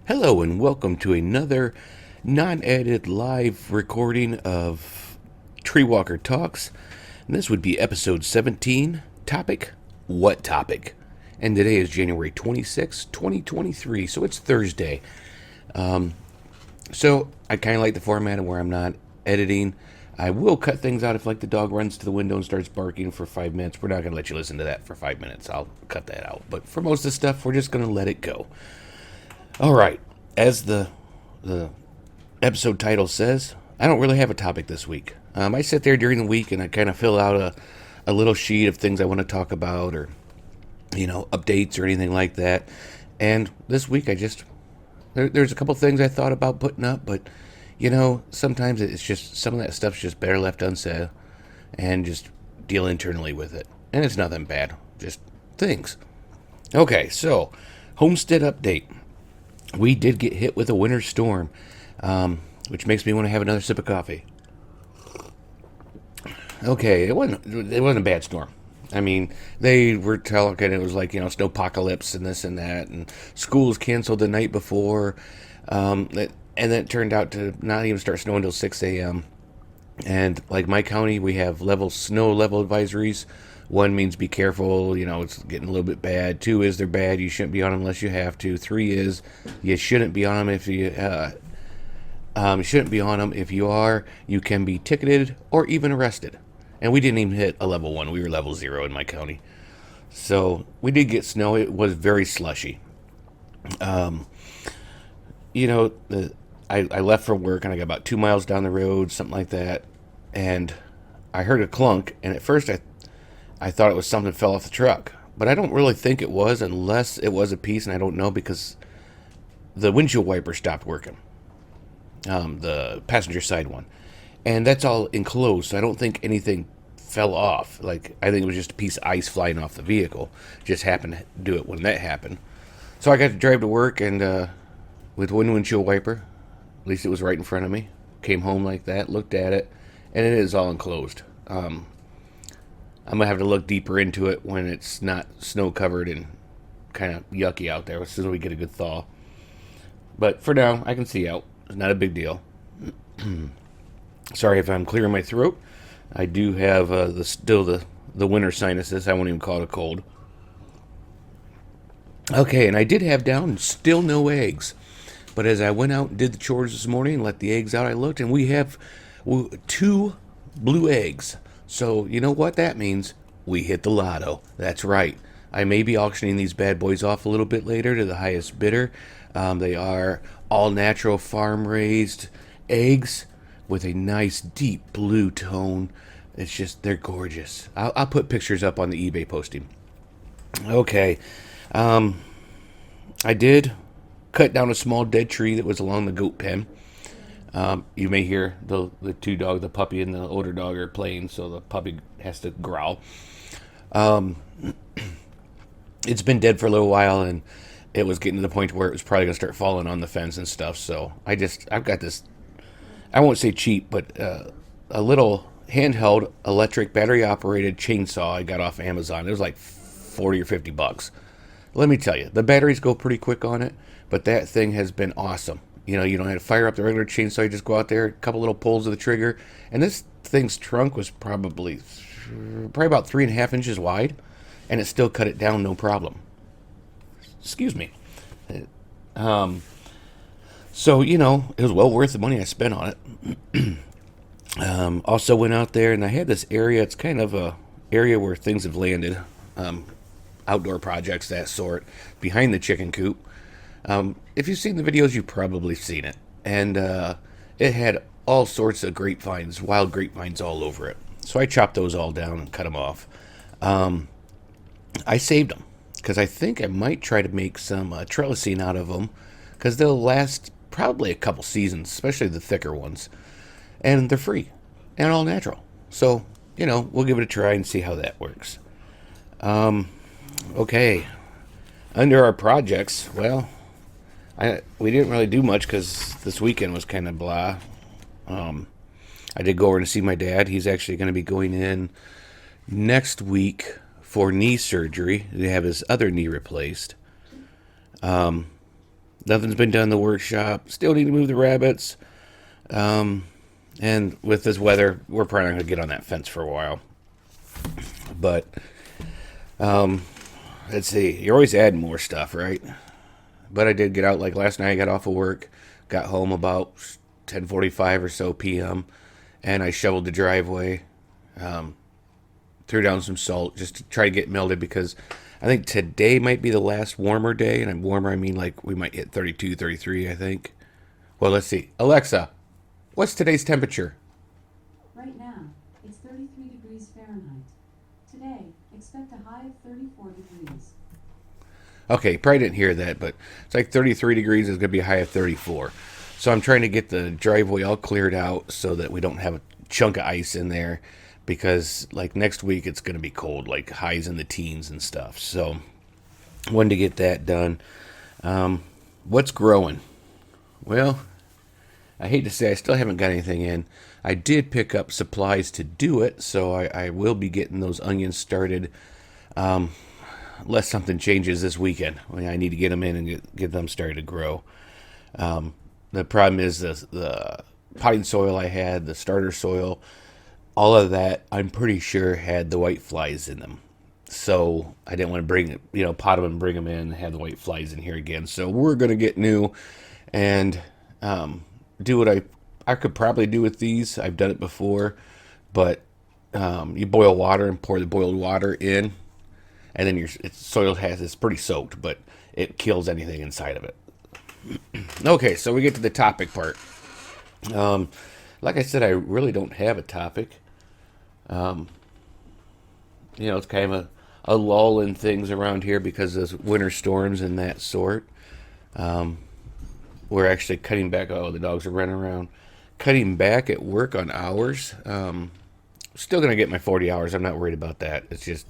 Hello and welcome to another non-edited live recording of TreeWalker Talks. And this would be episode 17. Topic, what topic? And today is January 26, 2023, so it's Thursday. So I kind of like the format of where I'm not editing. I will cut things out if like the dog runs to the window and starts barking for 5 minutes. We're not going to let you listen to that for 5 minutes. I'll cut that out. But for most of the stuff, we're just going to let it go. All right, as the episode title says, I don't really have a topic this week. I sit there during the week and I kind of fill out a little sheet of things I want to talk about or, updates or anything like that. And this week there's a couple things I thought about putting up, but, sometimes it's just, some of that stuff's just better left unsaid and just deal internally with it. And it's nothing bad, just things. Okay, so, homestead update. We did get hit with a winter storm, which makes me want to have another sip of coffee. Okay, it wasn't a bad storm. I mean, they were talking it was like, snowpocalypse and this and that, and schools canceled the night before, and then it turned out to not even start snowing until 6 a.m. And like my county, we have snow level advisories. One means be careful, it's getting a little bit bad. 2 is they're bad, you shouldn't be on them unless you have to. 3 is you shouldn't be on them if you shouldn't be on them. If you are, you can be ticketed or even arrested. And we didn't even hit a level 1. We were level 0 in my county. So we did get snow. It was very slushy. I left for work and I got about 2 miles down the road, something like that. And I heard a clunk. And at first I thought it was something that fell off the truck. But I don't really think it was unless it was a piece, and I don't know because the windshield wiper stopped working. The passenger side one. And that's all enclosed, so I don't think anything fell off. Like, I think it was just a piece of ice flying off the vehicle. Just happened to do it when that happened. So I got to drive to work and with one windshield wiper. At least it was right in front of me. Came home like that, looked at it, and it is all enclosed. I'm going to have to look deeper into it when it's not snow covered and kind of yucky out there as soon as we get a good thaw. But for now, I can see out. It's not a big deal. Sorry if I'm clearing my throat. I do have the winter sinuses. I won't even call it a cold. Okay, and I did have down still no eggs. But as I went out and did the chores this morning and let the eggs out, I looked and we have 2 blue eggs. So, you know what that means? We hit the lotto. That's right. I may be auctioning these bad boys off a little bit later to the highest bidder. They are all-natural farm-raised eggs with a nice deep blue tone. It's just, they're gorgeous. I'll put pictures up on the eBay posting. Okay. I did cut down a small dead tree that was along the goat pen. You may hear the 2 dogs, the puppy and the older dog, are playing, so the puppy has to growl. It's been dead for a little while, and it was getting to the point where it was probably going to start falling on the fence and stuff, so I've got this, I won't say cheap, but a little handheld electric battery-operated chainsaw I got off Amazon. It was like 40 or 50 bucks. Let me tell you, the batteries go pretty quick on it, but that thing has been awesome. You don't have to fire up the regular chainsaw. You just go out there, a couple little pulls of the trigger. And this thing's trunk was probably about 3.5 inches wide. And it still cut it down no problem. Excuse me. So, it was well worth the money I spent on it. Also went out there and I had this area. It's kind of a area where things have landed. Outdoor projects, that sort. Behind the chicken coop. If you've seen the videos, you've probably seen it. And it had all sorts of grapevines, wild grapevines all over it. So I chopped those all down and cut them off. I saved them because I think I might try to make some trellising out of them because they'll last probably a couple seasons, especially the thicker ones. And they're free and all natural. So, we'll give it a try and see how that works. Okay. Under our projects, well, we didn't really do much because this weekend was kind of blah. I did go over to see my dad. He's actually going to be going in next week for knee surgery. They have his other knee replaced. Nothing's been done in the workshop. Still need to move the rabbits. And with this weather, we're probably not going to get on that fence for a while. But, let's see. You're always adding more stuff, right? But I did get out, like last night I got off of work. Got home about 10:45 or so p.m. And I shoveled the driveway. Threw down some salt just to try to get melted because I think today might be the last warmer day. And warmer, I mean like we might hit 32, 33, I think. Well, let's see. Alexa, what's today's temperature? Right now, it's 33 degrees Fahrenheit. Today, expect a high of 34 degrees. Okay, probably didn't hear that, but it's like 33 degrees is going to be a high of 34. So I'm trying to get the driveway all cleared out so that we don't have a chunk of ice in there because like next week it's going to be cold, like highs in the teens and stuff. So wanted to get that done. What's growing? Well, I hate to say I still haven't got anything in. I did pick up supplies to do it, so I will be getting those onions started unless something changes this weekend. I need to get them in and get them started to grow. The problem is the potting soil I had, the starter soil, all of that, I'm pretty sure had the white flies in them. So I didn't want to pot them and bring them in and have the white flies in here again. So we're going to get new and do what I could probably do with these. I've done it before, but you boil water and pour the boiled water in, and then your soil it's pretty soaked, but it kills anything inside of it. Okay, so we get to the topic part. Like I said, I really don't have a topic. It's kind of a lull in things around here because of winter storms and that sort. We're actually cutting back. Oh, the dogs are running around. Cutting back at work on hours. Still going to get my 40 hours. I'm not worried about that. It's just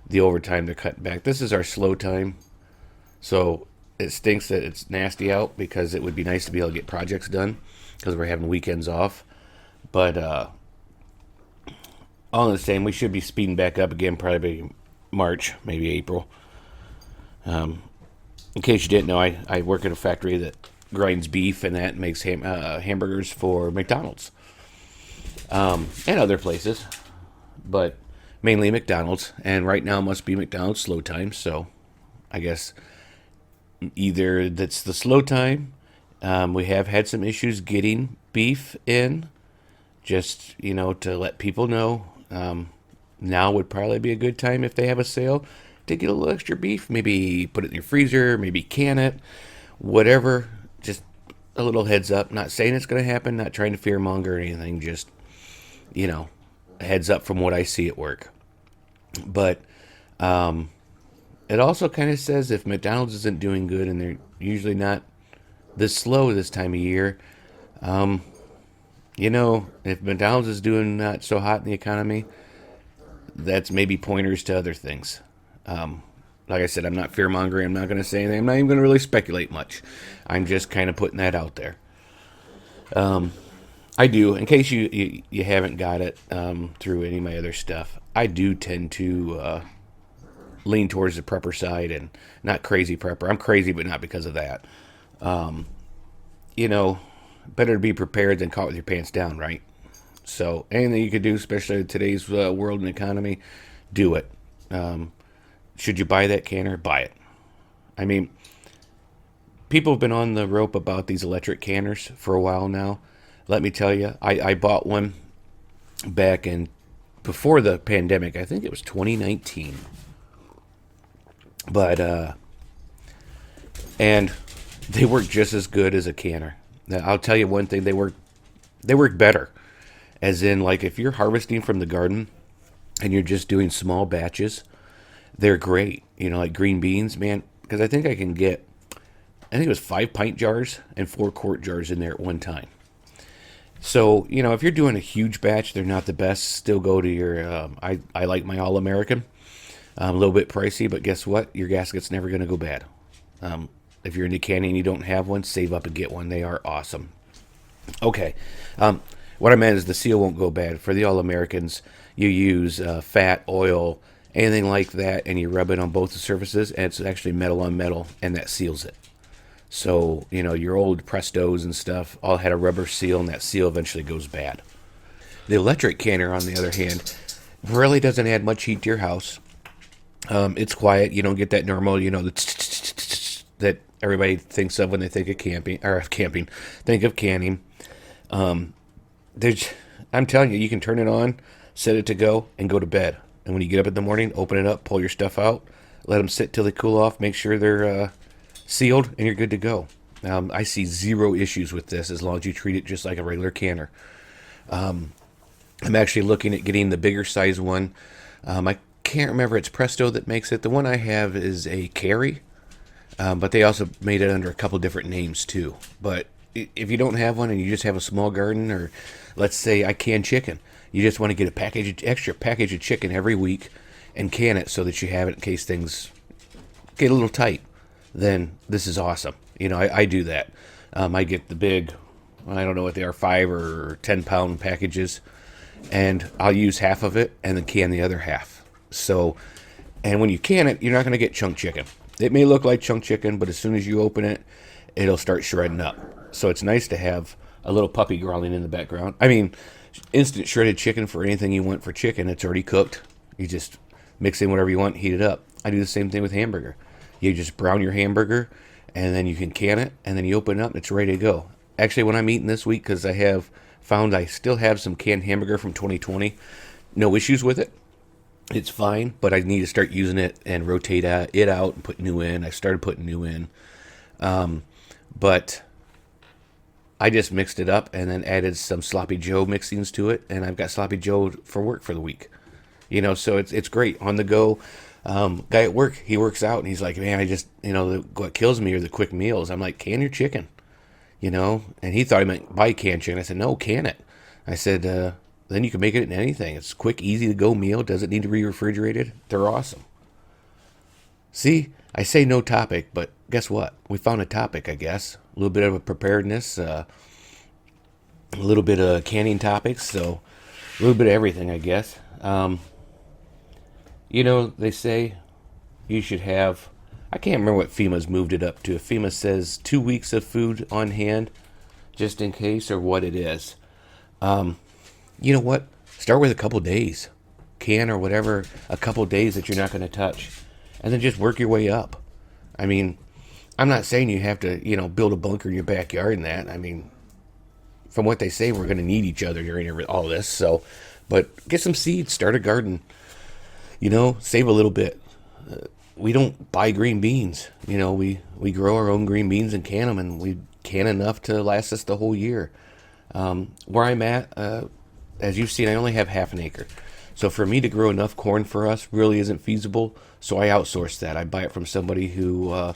the overtime to cut back. This is our slow time. So it stinks that it's nasty out because it would be nice to be able to get projects done because we're having weekends off. But all the same, we should be speeding back up again probably March, maybe April. In case you didn't know, I work at a factory that grinds beef and that makes hamburgers for McDonald's and other places, but mainly McDonald's. And right now must be McDonald's slow time, so I guess either that's the slow time. We have had some issues getting beef in, just to let people know. Now would probably be a good time if they have a sale to get a little extra beef. Maybe put it in your freezer, maybe can it, whatever. Just a little heads up. Not saying it's going to happen, not trying to fearmonger or anything. Just, a heads up from what I see at work. But it also kind of says if McDonald's isn't doing good, and they're usually not this slow this time of year, if McDonald's is doing not so hot in the economy, that's maybe pointers to other things. Like I said, I'm not fear-mongering. I'm not going to say anything. I'm not even going to really speculate much. I'm just kind of putting that out there. I do, in case you haven't got it through any of my other stuff, I do tend to lean towards the prepper side and not crazy prepper. I'm crazy, but not because of that. Better to be prepared than caught with your pants down, right? So anything you could do, especially in today's world and economy, do it. Should you buy that canner? Buy it. I mean, people have been on the rope about these electric canners for a while now. Let me tell you, I bought one back in before the pandemic. I think it was 2019. But and they work just as good as a canner. Now, I'll tell you one thing, they work better. As in, like, if you're harvesting from the garden and you're just doing small batches, they're great. Like green beans, man, because I think it was 5 pint jars and 4 quart jars in there at one time. So, if you're doing a huge batch, they're not the best. Still go to your, I like my All-American. A little bit pricey, but guess what? Your gasket's never going to go bad. If you're into canning and you don't have one, save up and get one. They are awesome. Okay. What I meant is the seal won't go bad. For the All-Americans, you use fat, oil, anything like that, and you rub it on both the surfaces, and it's actually metal on metal, and that seals it. So, your old Prestos and stuff all had a rubber seal, and that seal eventually goes bad. The electric canner, on the other hand, really doesn't add much heat to your house. It's quiet. You don't get that normal, that everybody thinks of when they think of think of canning. I'm telling you, you can turn it on, set it to go, and go to bed. And when you get up in the morning, open it up, pull your stuff out, let them sit till they cool off, make sure they're sealed, and you're good to go. I see zero issues with this as long as you treat it just like a regular canner. I'm actually looking at getting the bigger size one. I can't remember, it's Presto that makes it. The one I have is a Carry, but they also made it under a couple different names too. But if you don't have one and you just have a small garden, or let's say I can chicken, you just want to get extra package of chicken every week and can it so that you have it in case things get a little tight, then this is awesome. I do that. I get the big, I don't know what they are, 5 or 10 pound packages, and I'll use half of it and then can the other half. So, and when you can it, you're not going to get chunk chicken. It may look like chunk chicken, but as soon as you open it, it'll start shredding up. So it's nice to have a little puppy growling in the background. I mean, instant shredded chicken for anything you want for chicken. It's already cooked. You just mix in whatever you want, heat it up. I do the same thing with hamburger. You just brown your hamburger, and then you can can it, and then you open it up, and it's ready to go. Actually, when I'm eating this week, because I have found I still have some canned hamburger from 2020, no issues with it. It's fine, but I need to start using it and rotate it out and put new in. I started putting new in. But I just mixed it up and then added some Sloppy Joe mixings to it, and I've got Sloppy Joe for work for the week. So it's great. On the go. Guy at work, he works out, and he's like, man, I just, what kills me are the quick meals. I'm like, can your chicken, and he thought I meant buy canned chicken. I said, no, can it. I said, then you can make it in anything. It's a quick, easy to go meal. Doesn't need to be refrigerated. They're awesome. See, I say no topic, but guess what? We found a topic, I guess. A little bit of a preparedness, a little bit of canning topics, so a little bit of everything, I guess. They say you should have, I can't remember what FEMA's moved it up to. If FEMA says 2 weeks of food on hand, just in case, or what it is. You know what? Start with a couple days. Can or whatever, a couple days that you're not going to touch. And then just work your way up. I mean, I'm not saying you have to, build a bunker in your backyard and that. I mean, from what they say, we're going to need each other during all this. So, but get some seeds, start a garden. Save a little bit. We don't buy green beans. We grow our own green beans and can them, and we can enough to last us the whole year. Where I'm at, as you've seen, I only have half an acre. So for me to grow enough corn for us really isn't feasible. So I outsource that. I buy it from somebody who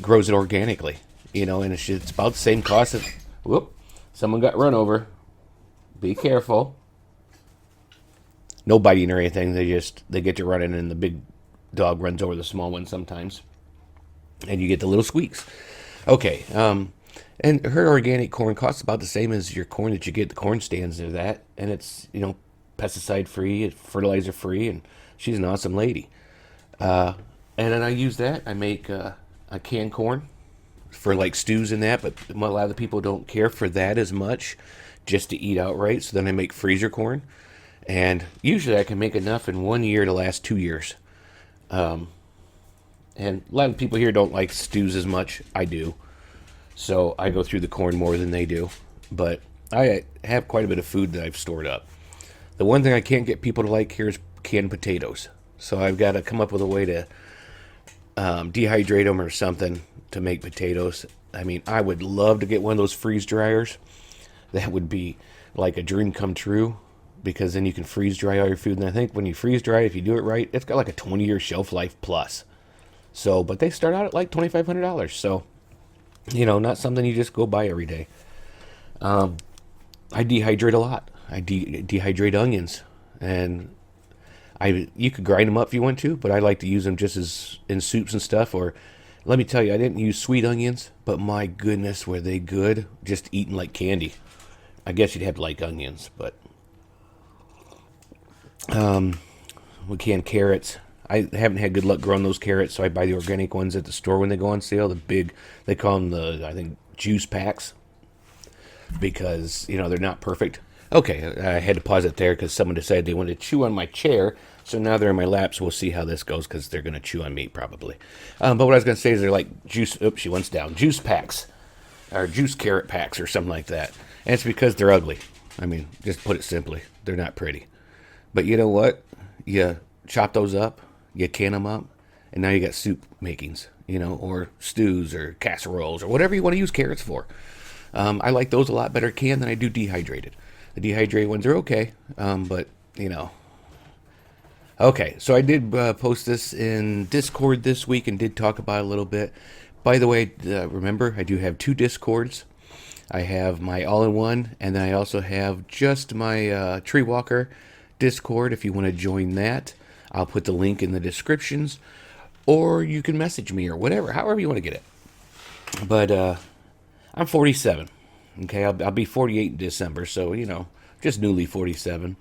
grows it organically. And it's about the same cost as, whoop, someone got run over. Be careful. No biting or anything. They get to running, and the big dog runs over the small one sometimes. And you get the little squeaks. Okay, and her organic corn costs about the same as your corn that you get at the corn stands or that. And it's, pesticide free, fertilizer free, and she's an awesome lady. And then I use that. I make a canned corn for like stews and that, but a lot of the people don't care for that as much, just to eat outright. So then I make freezer corn. And usually I can make enough in 1 year to last 2 years. And a lot of people here don't like stews as much. I do. So I go through the corn more than they do. But I have quite a bit of food that I've stored up. The one thing I can't get people to like here is canned potatoes. So I've got to come up with a way to dehydrate them or something to make potatoes. I mean, I would love to get one of those freeze dryers. That would be like a dream come true, because then you can freeze dry all your food. And I think when you freeze dry, if you do it right, it's got like a 20-year shelf life plus. So, but they start out at like $2,500. So, not something you just go buy every day. I dehydrate a lot. I dehydrate onions, and you could grind them up if you want to, but I like to use them just as in soups and stuff. Or let me tell you, I didn't use sweet onions, but my goodness, were they good? Just eating like candy. I guess you'd have to like onions, but we canned carrots. I haven't had good luck growing those carrots, so I buy the organic ones at the store when they go on sale. The big, they call them I think, juice packs, because, they're not perfect. Okay, I had to pause it there because someone decided they wanted to chew on my chair, so now they're in my lap, so we'll see how this goes, because they're going to chew on me, probably. But what I was going to say is they're like juice, oops, she wants down, juice packs, or juice carrot packs, or something like that. And it's because they're ugly. I mean, just put it simply, they're not pretty. But you know what? You chop those up, you can them up, and now you got soup makings, or stews or casseroles or whatever you want to use carrots for. I like those a lot better canned than I do dehydrated. The dehydrated ones are okay, but, Okay, so I did post this in Discord this week and did talk about it a little bit. By the way, remember, I do have 2 Discords. I have my all-in-one, and then I also have just my TreeWalker Discord. If you want to join that, I'll put the link in the descriptions, or you can message me or whatever, however you want to get it. But I'm 47. Okay, I'll be 48 in December, so just newly 47.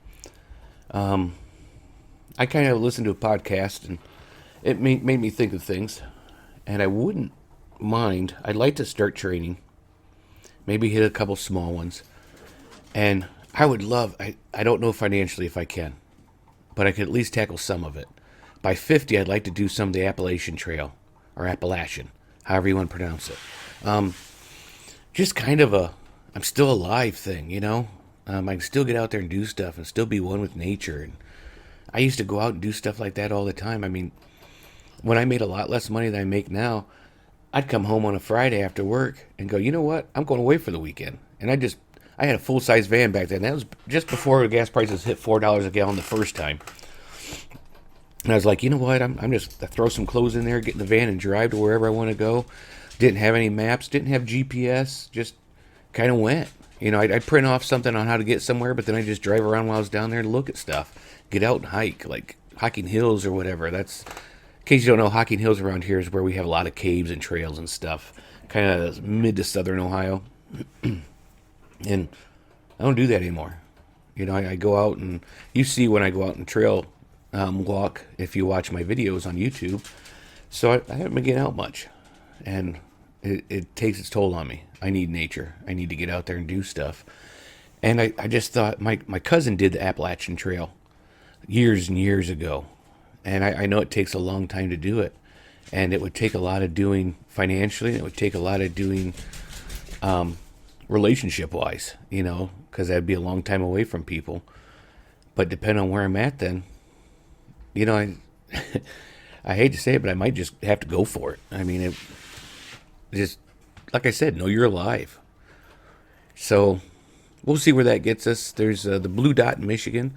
I kind of listened to a podcast, and it made me think of things, and I wouldn't mind. I'd like to start training, maybe hit a couple small ones, and I would love, I don't know financially if I can, but I could at least tackle some of it. By 50, I'd like to do some of the Appalachian Trail, or Appalachian, however you want to pronounce it. Just kind of a I'm still alive thing, I can still get out there and do stuff and still be one with nature. And I used to go out and do stuff like that all the time. I mean, when I made a lot less money than I make now, I'd come home on a Friday after work and go, you know what? I'm going away for the weekend. And I had a full-size van back then. That was just before gas prices hit $4 a gallon the first time. And I was like, you know what? I'm just, I throw some clothes in there, get in the van and drive to wherever I want to go. Didn't have any maps, didn't have GPS, just kind of went. I'd print off something on how to get somewhere, but then I'd just drive around while I was down there to look at stuff. Get out and hike, like Hocking Hills or whatever. That's, in case you don't know, Hocking Hills around here is where we have a lot of caves and trails and stuff. Kind of mid to southern Ohio. And I don't do that anymore. I go out and, you see when I go out and trail walk, if you watch my videos on YouTube. So I haven't been getting out much. And it takes its toll on me. I need nature. I need to get out there and do stuff. And I just thought, my cousin did the Appalachian Trail years and years ago. And I know it takes a long time to do it. And it would take a lot of doing financially. And it would take a lot of doing relationship-wise, because that'd be a long time away from people. But depending on where I'm at then, I hate to say it, but I might just have to go for it. I mean, just like I said, know you're alive. So we'll see where that gets us. There's the Blue Dot in Michigan.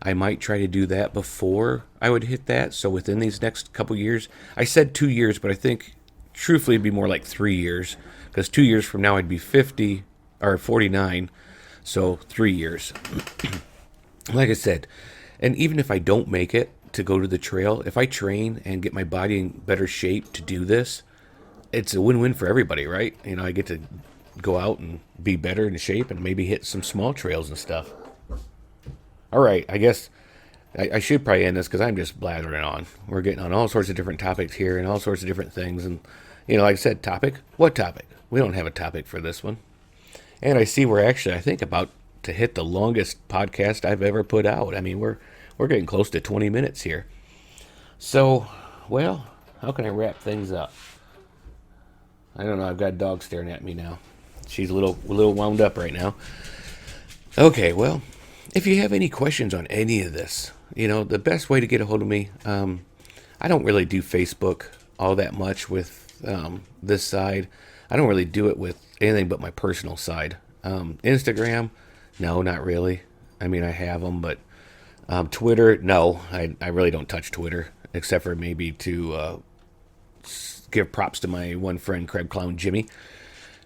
I might try to do that before I would hit that. So within these next couple years, I said 2 years, but I think truthfully it'd be more like 3 years, because 2 years from now I'd be 50 or 49. So 3 years. Like I said, and even if I don't make it to go to the trail, if I train and get my body in better shape to do this, it's a win-win for everybody, right? I get to go out and be better in shape and maybe hit some small trails and stuff. All right, I guess I should probably end this because I'm just blathering on. We're getting on all sorts of different topics here and all sorts of different things. And, like I said, topic? What topic? We don't have a topic for this one. And I see we're actually, I think, about to hit the longest podcast I've ever put out. I mean, we're getting close to 20 minutes here. So, well, how can I wrap things up? I don't know. I've got a dog staring at me now. She's a little wound up right now. Okay, well, if you have any questions on any of this, the best way to get a hold of me, I don't really do Facebook all that much with this side. I don't really do it with anything but my personal side. Instagram, no, not really. I mean, I have them, but Twitter, no. I really don't touch Twitter, except for maybe to give props to my one friend, Crab Clown Jimmy.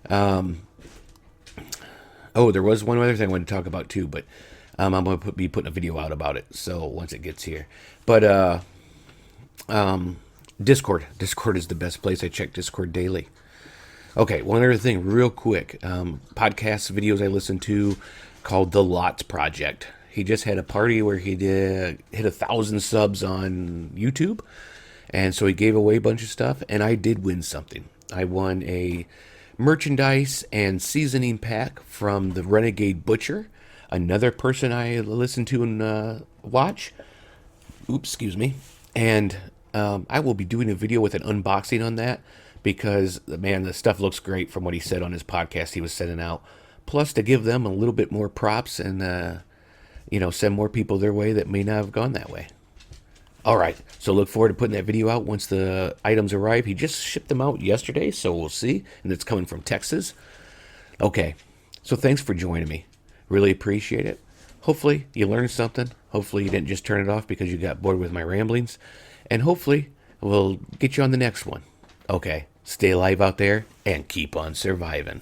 There was one other thing I wanted to talk about too, but I'm going to be putting a video out about it, so once it gets here. But Discord is the best place. I check Discord daily. Okay, one other thing real quick. Podcast videos I listen to called The Lots Project. He just had a party where he did hit 1,000 subs on YouTube, and so he gave away a bunch of stuff, and I did win something. I won a merchandise and seasoning pack from the Renegade Butcher, another person I listen to and watch. Oops, excuse me. And I will be doing a video with an unboxing on that because, man, the stuff looks great from what he said on his podcast he was sending out. Plus, to give them a little bit more props and, send more people their way that may not have gone that way. All right, so look forward to putting that video out once the items arrive. He just shipped them out yesterday, so we'll see. And it's coming from Texas. Okay, so thanks for joining me. Really appreciate it. Hopefully you learned something. Hopefully you didn't just turn it off because you got bored with my ramblings. And hopefully we'll get you on the next one. Okay, stay alive out there and keep on surviving.